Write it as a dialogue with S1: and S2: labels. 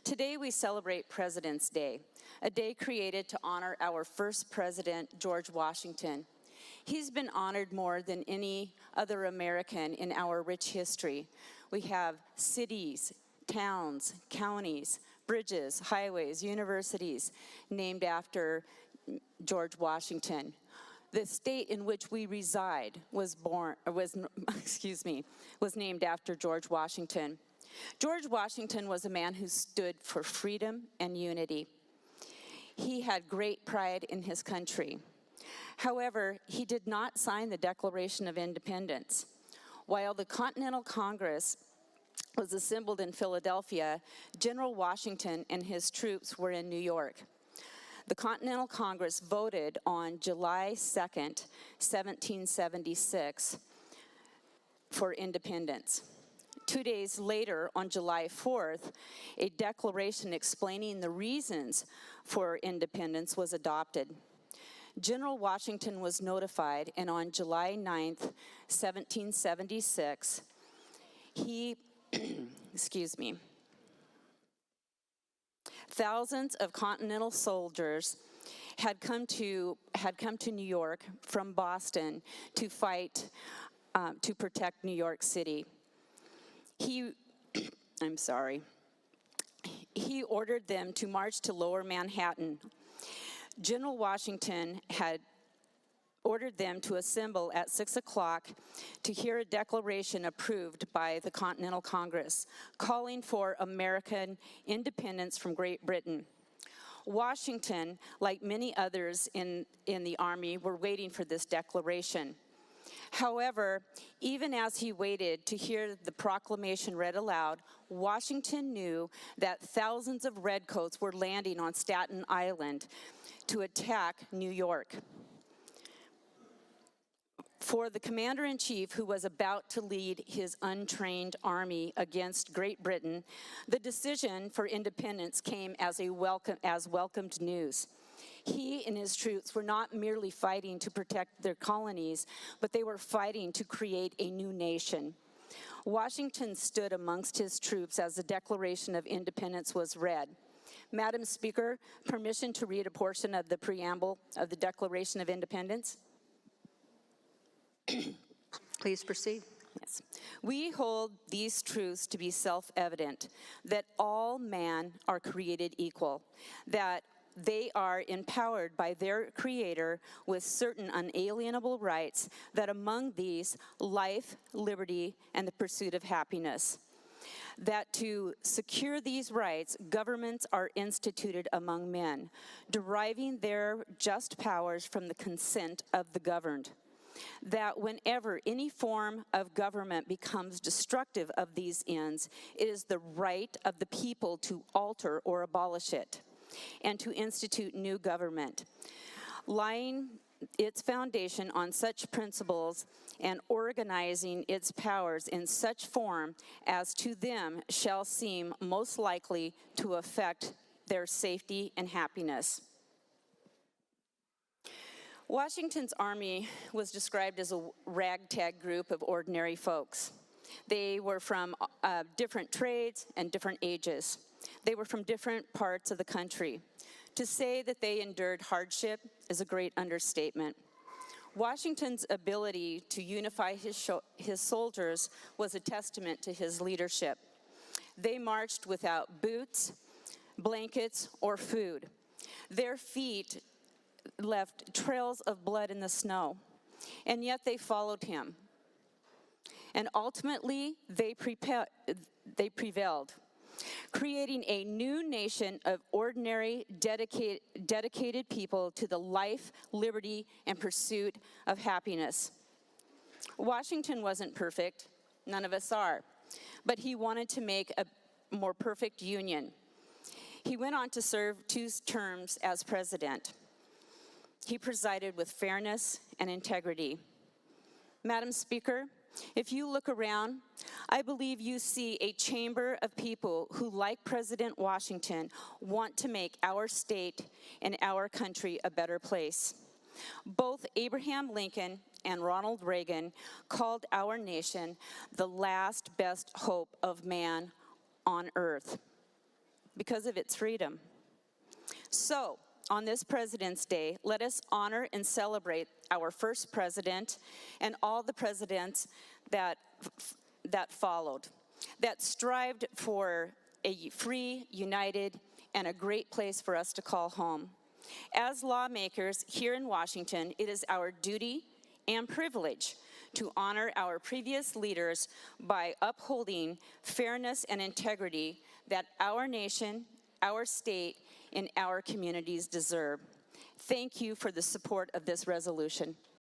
S1: Today we celebrate President's Day, a day created to honor our first president, George Washington. He's been honored more than any other American in our rich history. We have cities, towns, counties, bridges, highways, universities named after George Washington. The state in which we reside was named after George Washington. George Washington was a man who stood for freedom and unity. He had great pride in his country. However, he did not sign the Declaration of Independence. While the Continental Congress was assembled in Philadelphia, General Washington and his troops were in New York. The Continental Congress voted on July 2nd, 1776, for independence. 2 days later, on July 4th, a declaration explaining the reasons for independence was adopted. General Washington was notified, and on July 9th, 1776, thousands of Continental soldiers had come to New York from Boston to fight to protect New York City. He ordered them to march to Lower Manhattan. General Washington had ordered them to assemble at 6 o'clock to hear a declaration approved by the Continental Congress, calling for American independence from Great Britain. Washington, like many others in the Army, were waiting for this declaration. However, even as he waited to hear the proclamation read aloud, Washington knew that thousands of redcoats were landing on Staten Island to attack New York. For the commander-in-chief, who was about to lead his untrained army against Great Britain, the decision for independence came as welcomed news. He and his troops were not merely fighting to protect their colonies, but they were fighting to create a new nation. Washington stood amongst his troops as the Declaration of Independence was read. Madam Speaker, permission to read a portion of the preamble of the Declaration of Independence?
S2: Please proceed.
S1: Yes. We hold these truths to be self-evident, that all men are created equal, that they are empowered by their Creator with certain unalienable rights, that among these, life, liberty, and the pursuit of happiness. That to secure these rights, governments are instituted among men, deriving their just powers from the consent of the governed. That whenever any form of government becomes destructive of these ends, it is the right of the people to alter or abolish it, and to institute new government, laying its foundation on such principles and organizing its powers in such form as to them shall seem most likely to affect their safety and happiness. Washington's army was described as a ragtag group of ordinary folks. They were from different trades and different ages. They were from different parts of the country. To say that they endured hardship is a great understatement. Washington's ability to unify his soldiers was a testament to his leadership. They marched without boots, blankets, or food. Their feet left trails of blood in the snow, and yet they followed him. And ultimately, they prevailed, creating a new nation of ordinary, dedicated people to the life, liberty, and pursuit of happiness. Washington wasn't perfect, none of us are, but he wanted to make a more perfect union. He went on to serve 2 terms as president. He presided with fairness and integrity. Madam Speaker, if you look around, I believe you see a chamber of people who, like President Washington, want to make our state and our country a better place. Both Abraham Lincoln and Ronald Reagan called our nation the last best hope of man on earth. because of its freedom. So, on this President's Day, let us honor and celebrate our first president and all the presidents that followed, that strived for a free, united, and a great place for us to call home. As lawmakers here in Washington, it is our duty and privilege to honor our previous leaders by upholding fairness and integrity that our nation, our state, and our communities deserve. Thank you for the support of this resolution.